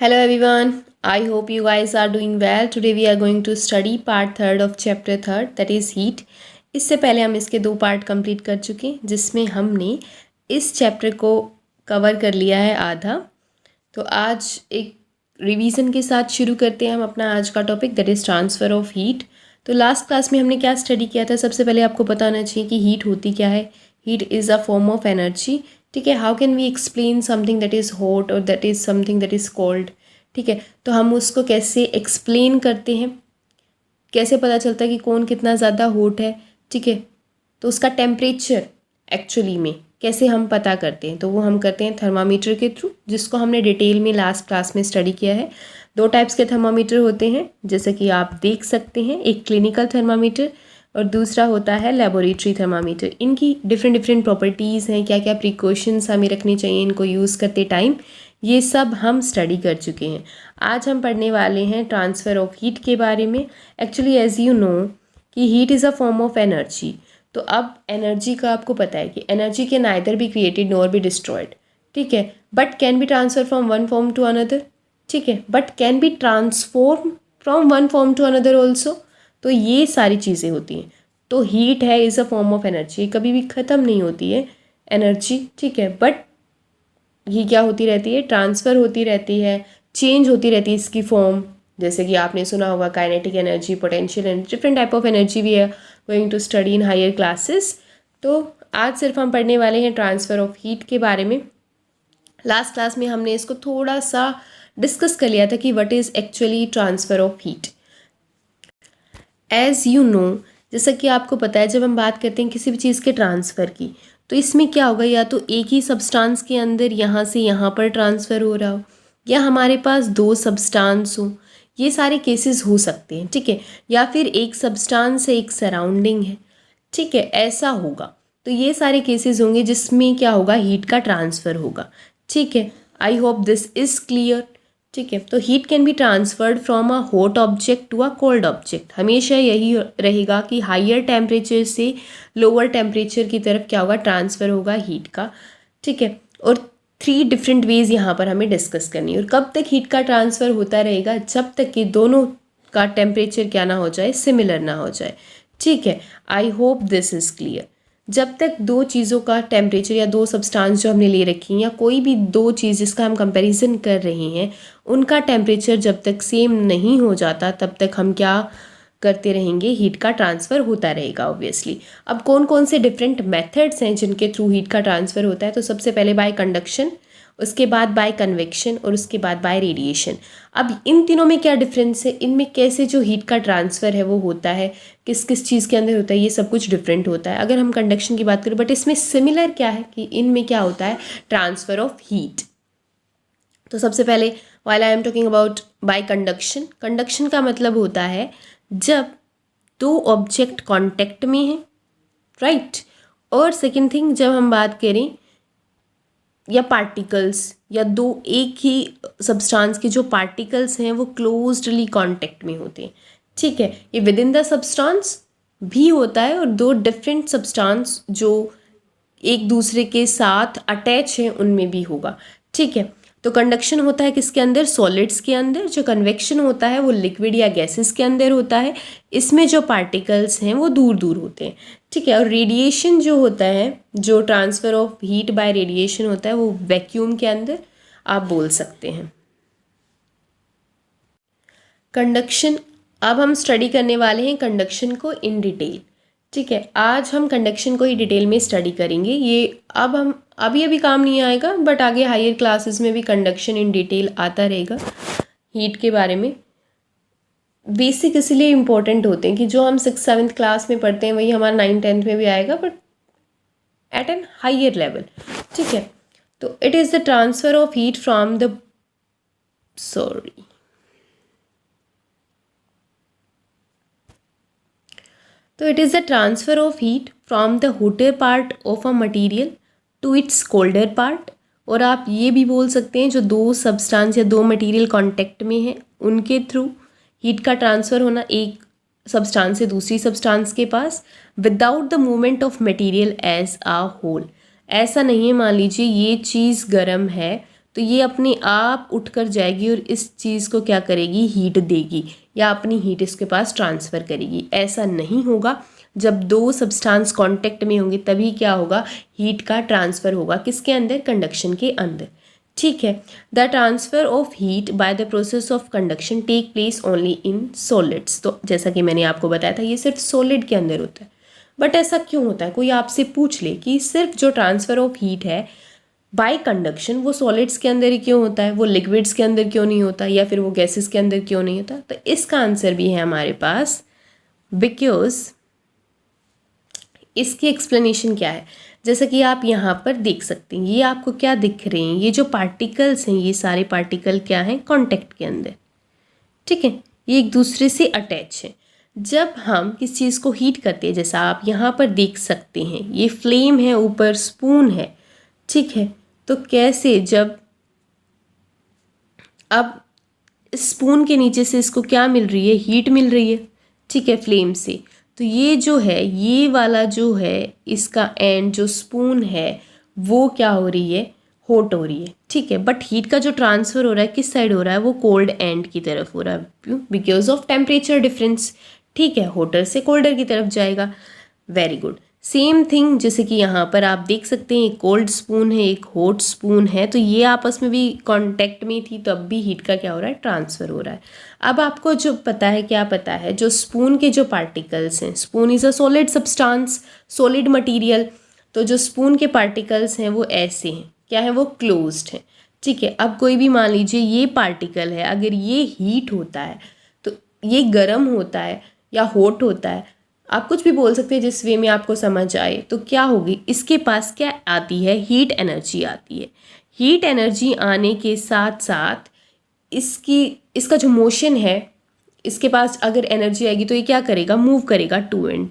Hello everyone, I hope you guys are doing well. Today we are going to study part third of chapter third, that is heat. इससे पहले हम इसके 2 part complete कर चुके हैं जिसमें हमने इस चैप्टर को कवर कर लिया है आधा। तो आज एक रिवीजन के साथ शुरू करते हैं हम अपना आज का topic, that is transfer of heat. तो लास्ट क्लास में हमने क्या स्टडी किया था? सबसे पहले आपको पता होना चाहिए कि हीट होती क्या है। Heat is a form of energy. ठीक है, how can we explain something that is hot और that is something that is cold. ठीक है, तो हम उसको कैसे एक्सप्लेन करते हैं, कैसे पता चलता है कि कौन कितना ज़्यादा हॉट है। ठीक है, तो उसका टेम्परेचर एक्चुअली में कैसे हम पता करते हैं, तो वो हम करते हैं थर्मामीटर के थ्रू, जिसको हमने डिटेल में लास्ट क्लास में स्टडी किया है। 2 टाइप्स के थर्मामीटर होते हैं जैसे कि आप देख सकते हैं, एक क्लिनिकल थर्मामीटर और दूसरा होता है लेबोरेटरी थर्मामीटर। इनकी डिफरेंट प्रॉपर्टीज़ हैं, क्या क्या प्रिकॉशंस हमें रखने चाहिए इनको यूज़ करते टाइम, ये सब हम स्टडी कर चुके हैं। आज हम पढ़ने वाले हैं ट्रांसफ़र ऑफ हीट के बारे में। एक्चुअली एज यू नो कि heat is a form of energy. तो अब एनर्जी का आपको पता है कि energy can neither be created nor be destroyed. ठीक है, but can be transfer from one form to another. ठीक है, but can be transform from one form to another also. तो ये सारी चीज़ें होती हैं। तो हीट है is a form of energy, कभी भी ख़त्म नहीं होती है एनर्जी। ठीक है, बट ये क्या होती रहती है, ट्रांसफ़र होती रहती है, चेंज होती रहती है इसकी फॉर्म। जैसे कि आपने सुना होगा kinetic energy, potential energy, different type of energy we are going to study in higher classes. तो आज सिर्फ हम पढ़ने वाले हैं ट्रांसफ़र ऑफ हीट के बारे में। लास्ट क्लास में हमने इसको थोड़ा सा डिस्कस कर लिया था कि what is actually transfer of heat. As you know, जैसा कि आपको पता है, जब हम बात करते हैं किसी भी चीज़ के ट्रांसफ़र की, तो इसमें क्या होगा, या तो एक ही सब्सटेंस के अंदर यहाँ से यहाँ पर ट्रांसफ़र हो रहा हो, या हमारे पास 2 सब्सटेंस हो, ये सारे केसेस हो सकते हैं। ठीक है, या फिर एक सब्सटेंस है, एक सराउंडिंग है। ठीक है, ऐसा होगा। तो ये सारे केसेस होंगे जिसमें क्या होगा, हीट का ट्रांसफ़र होगा। ठीक है, I hope this is clear. ठीक है, तो heat can be transferred from a hot object to a cold object. हमेशा यही रहेगा कि हायर टेम्परेचर से लोअर टेम्परेचर की तरफ क्या होगा, ट्रांसफ़र होगा हीट का। ठीक है, और 3 डिफरेंट वेज यहाँ पर हमें डिस्कस करनी है। और कब तक हीट का ट्रांसफ़र होता रहेगा, जब तक कि दोनों का टेम्परेचर क्या ना हो जाए, सिमिलर ना हो जाए। ठीक है, I hope this is clear. जब तक 2 चीज़ों का टेम्परेचर या 2 सब्सटेंस जो हमने ले रखी हैं, या कोई भी 2 चीज़ जिसका हम कंपैरिजन कर रहे हैं, उनका टेम्परेचर जब तक सेम नहीं हो जाता, तब तक हम क्या करते रहेंगे, हीट का ट्रांसफ़र होता रहेगा ऑब्वियसली। अब कौन कौन से डिफरेंट मेथड्स हैं जिनके थ्रू हीट का ट्रांसफ़र होता है? तो सबसे पहले बाय कंडक्शन, उसके बाद बाय कन्वेक्शन और उसके बाद बाय रेडिएशन। अब इन तीनों में क्या डिफरेंस है, इनमें कैसे जो हीट का ट्रांसफ़र है वो होता है, किस किस चीज़ के अंदर होता है, ये सब कुछ डिफरेंट होता है। अगर हम कंडक्शन की बात करें, बट इसमें सिमिलर क्या है कि इनमें क्या होता है, ट्रांसफ़र ऑफ हीट। तो सबसे पहले while I am talking about by conduction, conduction का मतलब होता है जब 2 ऑब्जेक्ट कांटेक्ट में हैं, राइट। और सेकंड थिंग, जब हम बात करें या पार्टिकल्स, या 2 एक ही सब्सटेंस के जो पार्टिकल्स हैं वो क्लोज्डली कांटेक्ट में होते हैं। ठीक है, ये विद इन द सब्सटेंस भी होता है और 2 डिफरेंट सब्सटेंस जो एक दूसरे के साथ अटैच हैं उनमें भी होगा। ठीक है, तो कंडक्शन होता है किसके अंदर, सॉलिड्स के अंदर। जो कन्वेक्शन होता है वो लिक्विड या गैसेस के अंदर होता है। इसमें जो पार्टिकल्स हैं वो दूर दूर होते हैं। ठीक है, और रेडिएशन जो होता है, जो transfer of heat bye radiation होता है, वो वैक्यूम के अंदर आप बोल सकते हैं। कंडक्शन, अब हम स्टडी करने वाले हैं कंडक्शन को इन डिटेल। ठीक है, आज हम कंडक्शन को ही डिटेल में स्टडी करेंगे। ये अब हम अभी काम नहीं आएगा, बट आगे हायर क्लासेस में भी कंडक्शन इन डिटेल आता रहेगा हीट के बारे में। बेसिक इसलिए इम्पोर्टेंट होते हैं कि जो हम 6th-7th क्लास में पढ़ते हैं वही हमारा 9th-10th में भी आएगा, but at an higher level. ठीक है, तो it is the transfer of heat from the तो it is the transfer of heat from the hotter part of a material to its colder part। और आप ये भी बोल सकते हैं जो 2 सब्सटेंस या 2 मटेरियल कांटेक्ट में हैं उनके थ्रू हीट का ट्रांसफ़र होना एक सब्सटेंस से दूसरी सब्सटेंस के पास without the movement of material as a whole. ऐसा नहीं है, मान लीजिए ये चीज़ गर्म है तो ये अपने आप उठकर जाएगी और इस चीज़ को क्या करेगी, हीट देगी या अपनी हीट इसके पास ट्रांसफ़र करेगी। ऐसा नहीं होगा, जब दो सब्सटेंस कांटेक्ट में होंगे तभी क्या होगा, हीट का ट्रांसफ़र होगा। किसके अंदर, कंडक्शन के अंदर। ठीक है, the transfer of heat by the process of conduction take place only in solids. तो जैसा कि मैंने आपको बताया था ये सिर्फ सॉलिड के अंदर होता है। बट ऐसा क्यों होता है, कोई आपसे पूछ ले कि सिर्फ जो ट्रांसफ़र ऑफ हीट है बाय कंडक्शन वो सॉलिड्स के अंदर ही क्यों होता है, वो लिक्विड्स के अंदर क्यों नहीं होता, या फिर वो गैसेस के अंदर क्यों नहीं होता, तो इसका आंसर भी है हमारे पास बिकॉज इसकी एक्सप्लेनेशन क्या है, जैसा कि आप यहाँ पर देख सकते हैं, ये आपको क्या दिख रहे हैं, ये जो पार्टिकल्स हैं ये सारे पार्टिकल क्या हैं, कांटेक्ट के अंदर। ठीक है, ये एक दूसरे से अटैच है। जब हम किस चीज़ को हीट करते हैं, जैसा आप यहाँ पर देख सकते हैं ये फ्लेम है, ऊपर स्पून है। ठीक है, तो कैसे, जब अब स्पून के नीचे से इसको क्या मिल रही है, हीट मिल रही है। ठीक है, फ्लेम से। तो ये जो है, ये वाला जो है इसका एंड जो स्पून है वो क्या हो रही है, हॉट हो रही है। ठीक है, बट हीट का जो ट्रांसफ़र हो रहा है किस साइड हो रहा है, वो कोल्ड एंड की तरफ हो रहा है। क्यों, बिकॉज ऑफ टेम्परेचर डिफरेंस। ठीक है, हॉटर से कोल्डर की तरफ जाएगा। वेरी गुड, सेम थिंग जैसे कि यहाँ पर आप देख सकते हैं एक कोल्ड स्पून है, एक हॉट स्पून है, तो ये आपस में भी कांटेक्ट में थी, तब भी हीट का क्या हो रहा है, ट्रांसफ़र हो रहा है। अब आपको जो पता है, क्या पता है, जो स्पून के जो पार्टिकल्स हैं, spoon is a solid substance, solid material, तो जो स्पून के पार्टिकल्स हैं वो ऐसे हैं, क्या है, वो क्लोज्ड हैं। ठीक है, अब कोई भी मान लीजिए ये पार्टिकल है, अगर ये हीट होता है तो ये गर्म होता है या हॉट होता है, आप कुछ भी बोल सकते हैं जिस वे में आपको समझ आए, तो क्या होगी, इसके पास क्या आती है, हीट एनर्जी आती है। हीट एनर्जी आने के साथ साथ इसका जो मोशन है, इसके पास अगर एनर्जी आएगी तो ये क्या करेगा, मूव करेगा to and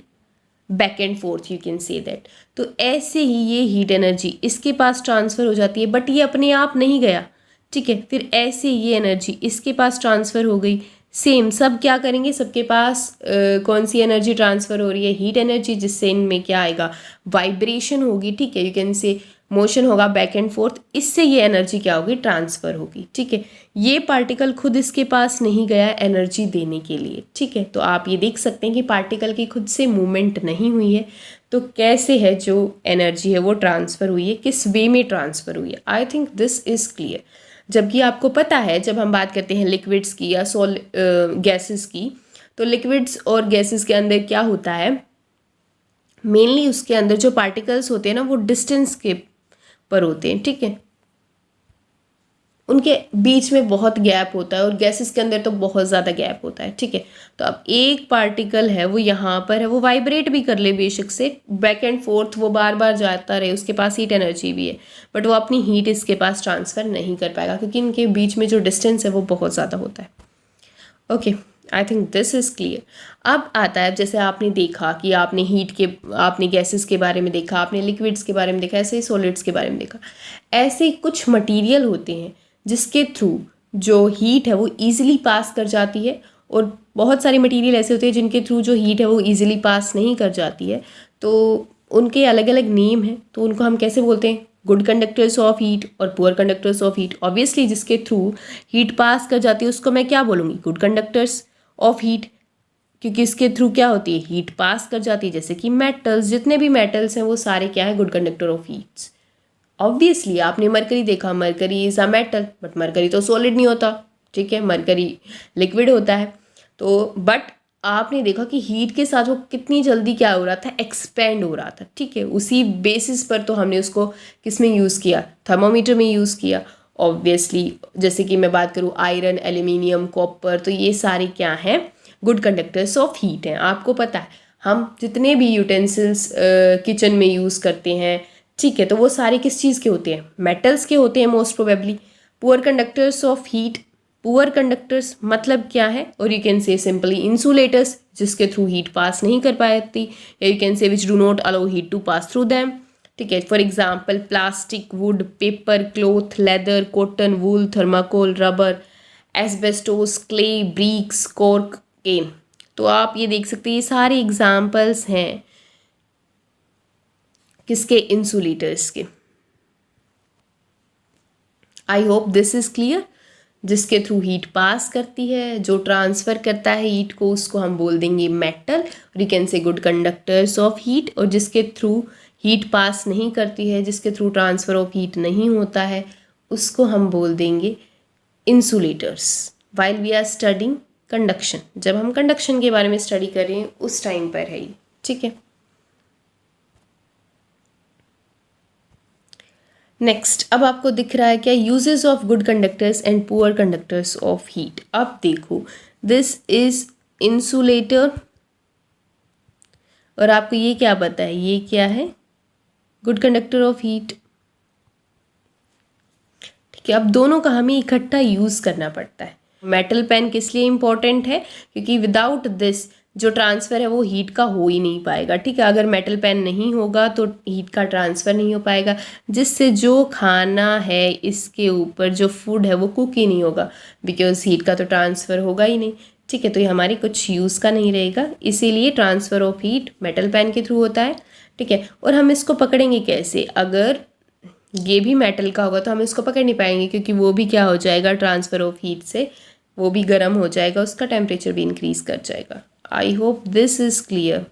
back and forth, you can say that. तो ऐसे ही ये हीट एनर्जी इसके पास ट्रांसफ़र हो जाती है, बट ये अपने आप नहीं गया। ठीक है, फिर ऐसे ये एनर्जी इसके पास ट्रांसफ़र हो गई। सेम सब क्या करेंगे, सबके पास कौन सी एनर्जी ट्रांसफ़र हो रही है, हीट एनर्जी, जिससे इनमें क्या आएगा, वाइब्रेशन होगी। ठीक है, यू कैन से मोशन होगा बैक एंड फोर्थ, इससे ये एनर्जी क्या होगी, ट्रांसफ़र होगी। ठीक है, ये पार्टिकल खुद इसके पास नहीं गया एनर्जी देने के लिए। ठीक है, तो आप ये देख सकते हैं कि पार्टिकल की खुद से मूवमेंट नहीं हुई है, तो कैसे है जो एनर्जी है वो ट्रांसफ़र हुई है, किस वे में ट्रांसफ़र हुई है। I think this is clear. जबकि आपको पता है जब हम बात करते हैं लिक्विड्स की या गैसेस की, तो लिक्विड्स और गैसेस के अंदर क्या होता है, मेनली उसके अंदर जो पार्टिकल्स होते हैं ना वो डिस्टेंस के पर होते हैं। ठीक है, उनके बीच में बहुत गैप होता है, और गैसेस के अंदर तो बहुत ज़्यादा गैप होता है। ठीक है, तो अब एक पार्टिकल है वो यहाँ पर है, वो वाइब्रेट भी कर ले बेशक से, बैक एंड फोर्थ वो बार बार जाता रहे, उसके पास हीट एनर्जी भी है, बट वो अपनी हीट इसके पास ट्रांसफ़र नहीं कर पाएगा क्योंकि इनके बीच में जो डिस्टेंस है वो बहुत ज़्यादा होता है। Okay, I think this is clear. अब आता है, जैसे आपने देखा कि आपने हीट के, आपने गैसेस के बारे में देखा, आपने लिक्विड्स के बारे में देखा, ऐसे ही सॉलिड्स के बारे में देखा। ऐसे कुछ मटीरियल होते हैं जिसके थ्रू जो हीट है वो ईजिली पास कर जाती है, और बहुत सारे मटेरियल ऐसे होते हैं जिनके थ्रू जो हीट है वो ईजिली पास नहीं कर जाती है, तो उनके अलग अलग नेम हैं। तो उनको हम कैसे बोलते हैं, गुड कंडक्टर्स ऑफ हीट और poor conductors of heat. Obviously जिसके थ्रू हीट पास कर जाती है उसको मैं क्या बोलूँगी, गुड कंडक्टर्स ऑफ हीट, क्योंकि इसके थ्रू क्या होती है, हीट पास कर जाती है। जैसे कि मेटल्स, जितने भी मेटल्स हैं वो सारे क्या है, good conductor of heats. Obviously आपने मरकरी देखा, mercury is a metal, but mercury तो सॉलिड नहीं होता। ठीक है, मरकरी लिक्विड होता है। तो बट आपने देखा कि हीट के साथ वो कितनी जल्दी क्या हो रहा था, एक्सपेंड हो रहा था। ठीक है, उसी बेसिस पर तो हमने उसको किस में यूज़ किया, थर्मोमीटर में यूज़ किया। ऑब्वियसली जैसे कि मैं बात करूँ आयरन, एल्यूमिनियम, कॉपर, तो ये सारे क्या हैं, गुड कंडक्टर्स ऑफ हीट हैं। आपको पता है हम जितने भी यूटेंसिल्स किचन में यूज़ करते हैं, ठीक है, तो वो सारे किस चीज़ के होते हैं, मेटल्स के होते हैं most probably. Poor conductors of heat, poor conductors मतलब क्या है, और you can say simply insulators, जिसके थ्रू हीट पास नहीं कर पाती, या you can say which do not allow heat to pass through them. ठीक है, for example plastic, wood, paper, cloth, leather, cotton, wool, thermocol, rubber, asbestos, clay, bricks, cork, cane. तो आप ये देख सकते हैं ये सारे एग्जाम्पल्स हैं किसके, इंसुलेटर्स के। आई होप दिस इज़ क्लियर। जिसके थ्रू हीट पास करती है, जो ट्रांसफ़र करता है हीट को, उसको हम बोल देंगे मेटल, और यू कैन से गुड कंडक्टर्स ऑफ हीट। और जिसके थ्रू हीट पास नहीं करती है, जिसके थ्रू ट्रांसफ़र ऑफ हीट नहीं होता है, उसको हम बोल देंगे insulators. While we are studying conduction, जब हम कंडक्शन के बारे में स्टडी कर रहे हैं उस टाइम पर है ये, ठीक है। नेक्स्ट, अब आपको दिख रहा है क्या, uses of good conductors and poor conductors of heat. अब देखो, दिस इज इंसुलेटर, और आपको ये क्या पता है, ये क्या है, गुड कंडक्टर ऑफ हीट, ठीक है। अब दोनों का हमें इकट्ठा यूज़ करना पड़ता है। मेटल पेन किस लिए इम्पॉर्टेंट है, क्योंकि विदाउट दिस जो ट्रांसफ़र है वो हीट का हो ही नहीं पाएगा, ठीक है। अगर मेटल पेन नहीं होगा तो हीट का ट्रांसफ़र नहीं हो पाएगा, जिससे जो खाना है इसके ऊपर जो फूड है वो कुक ही नहीं होगा, बिकॉज हीट का तो ट्रांसफ़र होगा ही नहीं, ठीक है। तो ये हमारी कुछ यूज़ का नहीं रहेगा, इसीलिए transfer of heat metal pan के थ्रू होता है, ठीक है। और हम इसको पकड़ेंगे कैसे, अगर ये भी मेटल का होगा तो हम इसको पकड़ नहीं पाएंगे, क्योंकि वो भी क्या हो जाएगा, ट्रांसफ़र ऑफ हीट से वो भी गर्म हो जाएगा, उसका टेम्परेचर भी इंक्रीज़ कर जाएगा। आई hope this is clear.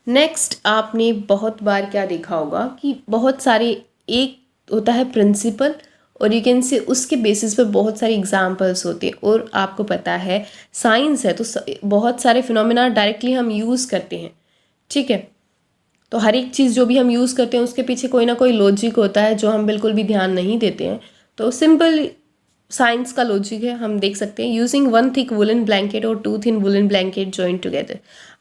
Next, आपने बहुत बार क्या देखा होगा कि बहुत सारे, एक होता है प्रिंसिपल, और यू कैन से उसके बेसिस पे बहुत सारे एग्जाम्पल्स होते हैं। और आपको पता है साइंस है तो बहुत सारे फिनोमेना डायरेक्टली हम यूज़ करते हैं, ठीक है। तो हर एक चीज़ जो भी हम यूज़ करते हैं उसके पीछे कोई ना कोई लॉजिक होता है जो हम बिल्कुल भी ध्यान नहीं देते हैं। तो सिंपल साइंस का लॉजिक है, हम देख सकते हैं, यूजिंग 1 थिक वुलन ब्लैंकेट और 2 thin woollen blanket joint together.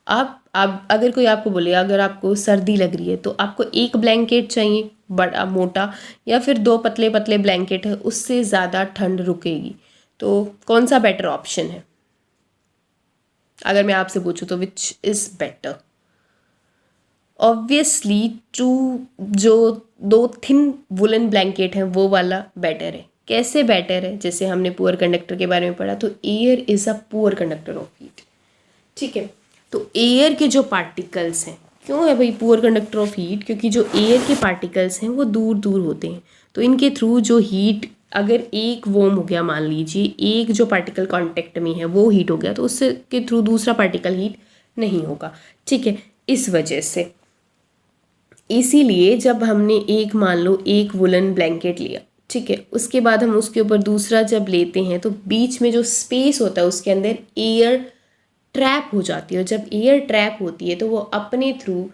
आप अगर कोई आपको बोले, अगर आपको सर्दी लग रही है तो आपको एक ब्लैंकेट चाहिए बड़ा मोटा, या फिर 2 पतले पतले ब्लैंकेट है, उससे ज़्यादा ठंड रुकेगी, तो कौन सा बेटर ऑप्शन है? अगर मैं आपसे पूछूं तो विच इज़ बेटर? ऑब्वियसली जो 2 थिन वुलन ब्लैंकेट हैं वो वाला बेटर है। कैसे बेटर है? जैसे हमने पुअर कंडक्टर के बारे में पढ़ा, तो air is a poor conductor of heat, ठीक है। तो एयर के जो पार्टिकल्स हैं, क्यों है भाई पुअर कंडक्टर ऑफ हीट? क्योंकि जो एयर के पार्टिकल्स हैं वो दूर दूर होते हैं, तो इनके थ्रू जो हीट, अगर एक वॉर्म हो गया, मान लीजिए एक जो पार्टिकल कांटेक्ट में है वो हीट हो गया, तो उससे के थ्रू दूसरा पार्टिकल हीट नहीं होगा, ठीक है। इस वजह से इसीलिए जब हमने एक, मान लो एक वुलन ब्लैंकेट लिया, ठीक है, उसके बाद हम उसके ऊपर दूसरा जब लेते हैं तो बीच में जो स्पेस होता है उसके अंदर एयर ट्रैप हो जाती है, और जब एयर ट्रैप होती है तो वो अपने थ्रू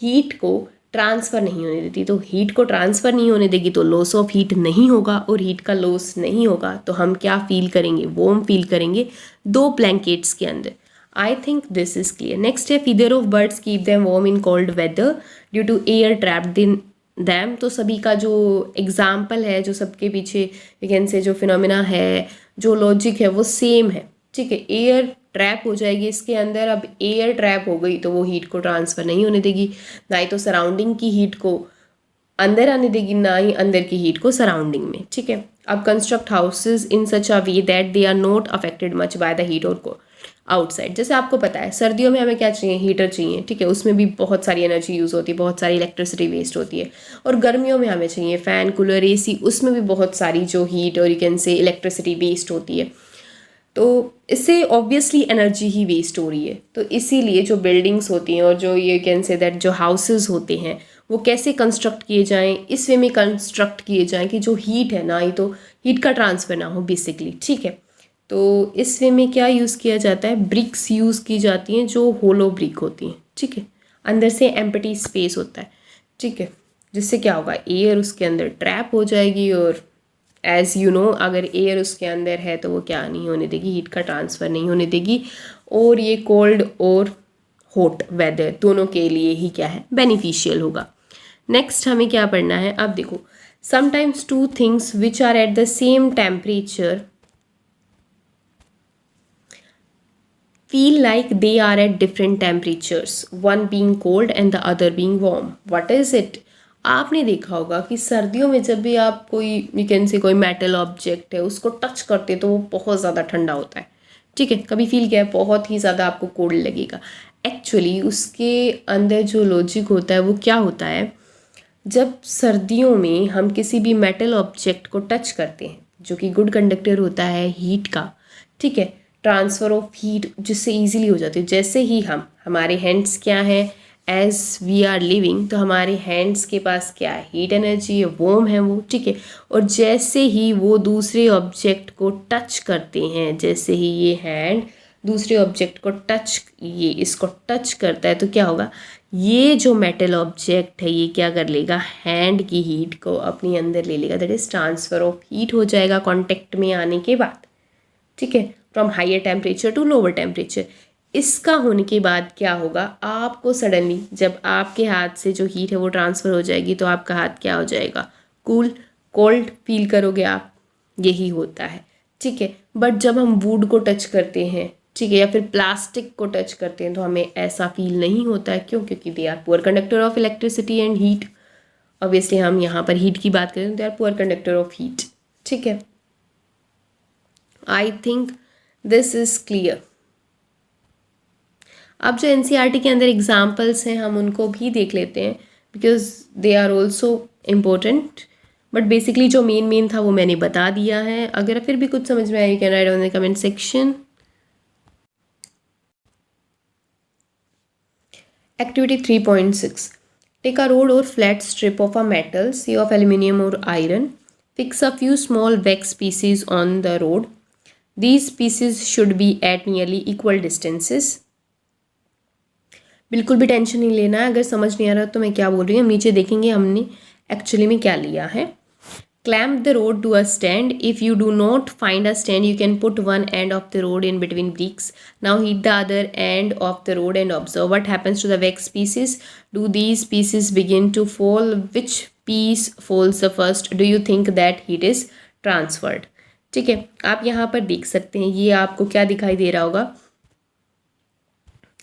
हीट को ट्रांसफ़र नहीं होने देती। तो हीट को ट्रांसफ़र नहीं होने देगी तो लॉस ऑफ हीट नहीं होगा, और हीट का लॉस नहीं होगा तो हम क्या फील करेंगे, वार्म फील करेंगे 2 ब्लैंकेट्स के अंदर। I think this is clear. Next है, feather of birds keep them warm in cold weather due to air trapped in them. तो सभी का जो एग्जाम्पल है, जो सबके पीछे यू कैन से जो फिनोमिना है, जो लॉजिक है वो सेम है, ठीक है। एयर ट्रैप हो जाएगी इसके अंदर, अब एयर ट्रैप हो गई तो वो हीट को ट्रांसफ़र नहीं होने देगी, ना ही तो सराउंडिंग की हीट को अंदर आने देगी, ना ही अंदर की हीट को सराउंडिंग में, ठीक है। अब construct houses in such a way that they are not affected much by the heat और आउटसाइड। जैसे आपको पता है सर्दियों में हमें क्या चाहिए, हीटर चाहिए, ठीक है, उसमें भी बहुत सारी एनर्जी यूज़ होती है, बहुत सारी इलेक्ट्रिसिटी वेस्ट होती है। और गर्मियों में हमें चाहिए फ़ैन, कूलर, एसी, उसमें भी बहुत सारी जो हीट और you can say electricity waste होती है। तो इससे ऑब्वियसली एनर्जी ही वेस्ट हो रही है। तो इसीलिए जो बिल्डिंग्स होती हैं और जो यू कैन से दैट जो हाउसेस होते हैं वो कैसे कंस्ट्रक्ट किए जाएँ, इस वे में कंस्ट्रक्ट किए जाएँ कि जो हीट है ना ही तो हीट का ट्रांसफ़र ना हो बेसिकली, ठीक है। तो इस वे में क्या यूज़ किया जाता है, ब्रिक्स यूज़ की जाती हैं जो होलो ब्रिक होती हैं, ठीक है। अंदर से एम्प्टी स्पेस होता है, ठीक है, जिससे क्या होगा, एयर उसके अंदर ट्रैप हो जाएगी, और एज़ यू नो अगर एयर उसके अंदर है तो वो क्या नहीं होने देगी, हीट का ट्रांसफ़र नहीं होने देगी, और ये कोल्ड और हॉट वेदर दोनों के लिए ही क्या है, बेनिफिशियल होगा। नेक्स्ट हमें क्या पढ़ना है, अब देखो, sometimes 2 things which are at the same temperature feel like they are at different temperatures, one being cold and the other being warm. What is it? आपने देखा होगा कि सर्दियों में जब भी आप कोई यू कैन से कोई मेटल ऑब्जेक्ट है उसको टच करते तो वो बहुत ज़्यादा ठंडा होता है, ठीक है। कभी फील किया है बहुत ही ज़्यादा आपको कोल्ड लगेगा। एक्चुअली उसके अंदर जो लॉजिक होता है वो क्या होता है, जब सर्दियों में हम किसी भी मेटल ऑब्जेक्ट को टच करते हैं जो कि गुड कंडक्टर होता है हीट का, ठीक है, ट्रांसफ़र ऑफ हीट जिससे इजीली हो जाती है। जैसे ही हमारे हैंड्स क्या है, एज वी आर लिविंग, तो हमारे हैंड्स के पास क्या है, हीट एनर्जी है, वॉर्म है वो, ठीक है। और जैसे ही वो दूसरे ऑब्जेक्ट को टच करते हैं, जैसे ही ये हैंड दूसरे ऑब्जेक्ट को ये इसको टच करता है, तो क्या होगा, ये जो मेटल ऑब्जेक्ट है ये क्या कर लेगा, हैंड की हीट को अपने अंदर ले लेगा। That is transfer of heat हो जाएगा कांटेक्ट में आने के बाद, ठीक है, from higher temperature to lower temperature. इसका होने के बाद क्या होगा, आपको सडनली जब आपके हाथ से जो हीट है वो ट्रांसफ़र हो जाएगी तो आपका हाथ क्या हो जाएगा, कूल, कोल्ड फील करोगे आप, यही होता है, ठीक है। बट जब हम वुड को टच करते हैं, ठीक है, या फिर प्लास्टिक को टच करते हैं तो हमें ऐसा फील नहीं होता है। क्यों? क्योंकि they are poor conductor of electricity and heat. Obviously हम यहाँ पर हीट की बात करें तो they are poor conductor of heat, ठीक है। I think this is clear. अब जो एनसीईआरटी के अंदर एग्जाम्पल्स हैं हम उनको भी देख लेते हैं because they are also important, but basically जो मेन था वो मैंने बता दिया है। अगर फिर भी कुछ समझ में आए you can write on the comment section. Activity 3.6. Take a rod or flat strip of a metal, say of aluminium or iron. Fix a few small wax pieces on the rod. These pieces should be at nearly equal distances. बिल्कुल भी tension नहीं लेना है, अगर समझ नहीं आ रहा तो मैं क्या बोल रही हूँ हम नीचे देखेंगे हमने एक्चुअली में क्या लिया है। Clamp the rod to a stand. If you do not find a stand, you can put one end of the rod in between bricks. Now heat the other end of the rod and observe what happens to the wax pieces. Do these pieces begin to fall? Which piece falls the first? Do you think that heat is transferred? ठीक है, आप यहाँ पर देख सकते हैं, ये आपको क्या दिखाई दे रहा होगा,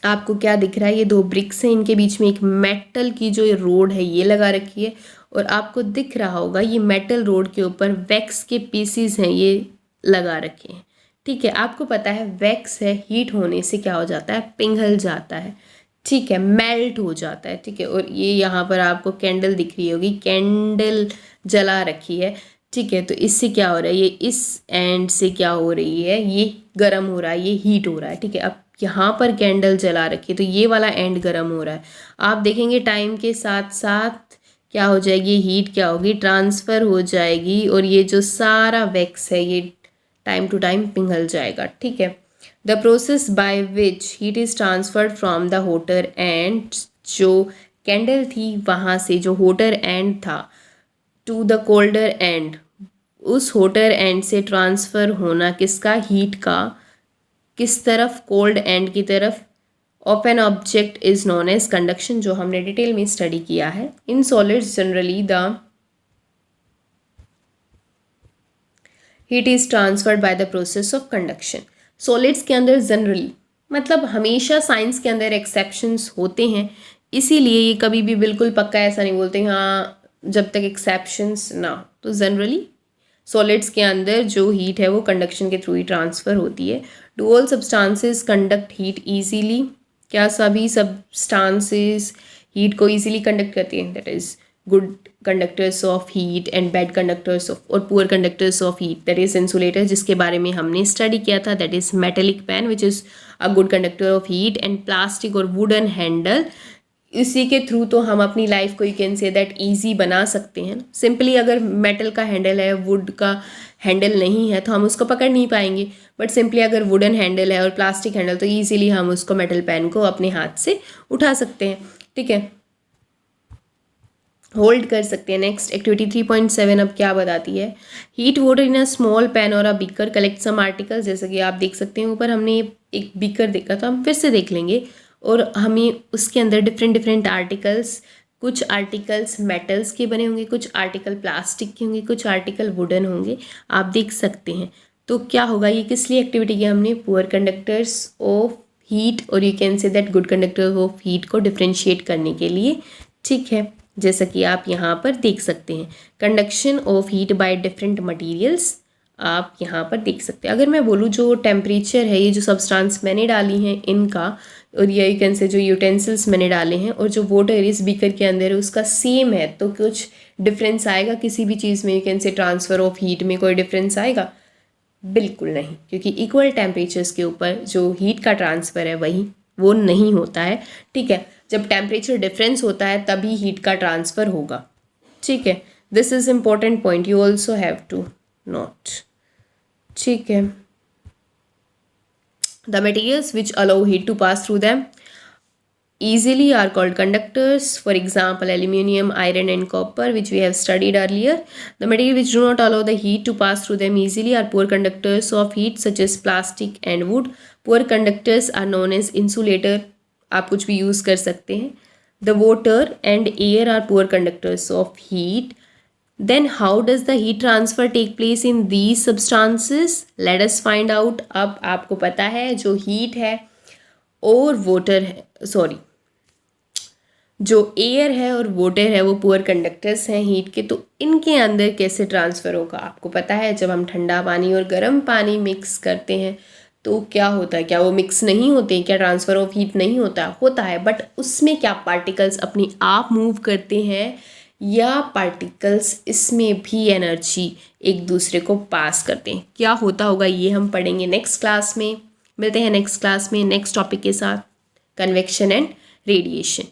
आपको क्या दिख रहा है, ये दो ब्रिक्स हैं, इनके बीच में एक मेटल की जो रोड है ये लगा रखी है और आपको दिख रहा होगा ये मेटल रोड के ऊपर वैक्स के पीसीज हैं ये लगा रखे हैं, ठीक है। आपको पता है वैक्स है, हीट होने से क्या हो जाता है, पिघल जाता है, ठीक है, मेल्ट हो जाता है, ठीक है। और ये यहाँ पर आपको कैंडल दिख रही होगी, कैंडल जला रखी है, ठीक है। तो इससे क्या हो रहा है, ये इस एंड से क्या हो रही है, ये गर्म हो रहा है, ये हीट हो रहा है, ठीक है। अब यहाँ पर कैंडल जला रखी है तो ये वाला एंड गर्म हो रहा है। आप देखेंगे टाइम के साथ साथ क्या हो जाएगी, हीट क्या होगी, ट्रांसफ़र हो जाएगी और ये जो सारा वैक्स है ये टाइम टू टाइम पिघल जाएगा, ठीक है। The process by which heat is transferred from the voter and, जो कैंडल थी वहाँ से जो होटर एंड था टू द कोल्डर एंड, उस होटर एंड से ट्रांसफ़र होना किसका, हीट का, किस तरफ, कोल्ड एंड की तरफ, of an object is known as conduction, जो हमने डिटेल में स्टडी किया है। In solids generally the heat is transferred by the process of conduction. Solids के अंदर जनरली मतलब हमेशा, साइंस के अंदर एक्सेप्शंस होते हैं, इसीलिए ये कभी भी बिल्कुल पक्का ऐसा नहीं बोलते हाँ जब तक एक्सेप्शंस ना हो। तो जनरली सॉलिड्स के अंदर जो हीट है वो कंडक्शन के थ्रू ही ट्रांसफ़र होती है। Do all substances conduct heat easily, क्या सभी सब्सटेंसेस हीट को ईजिली कंडक्ट करती हैं, that is good conductors of heat and bad conductors of, और poor conductors of heat, that is insulator, जिसके बारे में हमने स्टडी किया था, that is metallic pan which is a good conductor of heat, and plastic और wooden handle, इसी के थ्रू तो हम अपनी लाइफ को you can say that easy बना सकते हैं। सिंपली अगर मेटल का हैंडल है, वुड का हैंडल नहीं है तो हम उसको पकड़ नहीं पाएंगे, बट सिंपली अगर वुडन हैंडल है और प्लास्टिक हैंडल तो ईजिली हम उसको मेटल पेन को अपने हाथ से उठा सकते हैं, ठीक है, होल्ड कर सकते हैं। नेक्स्ट एक्टिविटी 3.7 अब क्या बताती है, heat water in a small pan और a beaker, collect some articles. जैसे कि आप देख सकते हैं ऊपर हमने एक बीकर देखा था, हम फिर से देख लेंगे, और हमें उसके अंदर डिफरेंट आर्टिकल्स, कुछ आर्टिकल्स मेटल्स के बने होंगे, कुछ आर्टिकल प्लास्टिक के होंगे, कुछ आर्टिकल वुडन होंगे, आप देख सकते हैं। तो क्या होगा, ये किस लिए एक्टिविटी की हमने, पुअर कंडक्टर्स ऑफ हीट और you can say that good conductor of heat को डिफ्रेंशिएट करने के लिए, ठीक है। जैसा कि आप यहाँ पर देख सकते हैं, conduction of heat by different materials आप यहाँ पर देख सकते हैं। अगर मैं बोलूँ जो टेम्परेचर है, ये जो सब्सटेंस मैंने डाली हैं इनका, और या यू कैन से जो यूटेंसिल्स मैंने डाले हैं और जो वाटर इस बीकर के अंदर है उसका सेम है, तो कुछ डिफरेंस आएगा किसी भी चीज़ में? यू कैन से ट्रांसफ़र ऑफ हीट में कोई डिफरेंस आएगा? बिल्कुल नहीं, क्योंकि इक्वल टेम्परेचर्स के ऊपर जो हीट का ट्रांसफ़र है वो नहीं होता है। ठीक है, जब टेम्परेचर डिफरेंस होता है तभी हीट का ट्रांसफ़र होगा। ठीक है, this is important point, you also have to note. ठीक है, the materials which allow heat to pass through them easily are called conductors. For example, aluminium, iron and copper, which we have studied earlier. The material which do not allow the heat to pass through them easily are poor conductors of heat, such as plastic and wood. Poor conductors are known as insulator. आप कुछ भी use कर सकते हैं. The water and air are poor conductors of heat. Then how does the heat transfer take place in these substances? Let us find out. अब आपको पता है जो heat है और वाटर है, सॉरी, जो एयर है और वाटर है वो पुअर कंडक्टर्स हैं हीट के, तो इनके अंदर कैसे ट्रांसफ़र होगा आपको पता है। जब हम ठंडा पानी और गर्म पानी मिक्स करते हैं तो क्या होता है? क्या वो मिक्स नहीं होते? क्या ट्रांसफ़र ऑफ हीट नहीं होता? होता है, बट उसमें क्या पार्टिकल्स अपने आप मूव करते हैं या पार्टिकल्स इसमें भी एनर्जी एक दूसरे को पास करते हैं? क्या होता होगा ये हम पढ़ेंगे नेक्स्ट क्लास में। मिलते हैं नेक्स्ट क्लास में नेक्स्ट टॉपिक के साथ, कन्वेक्शन एंड रेडिएशन।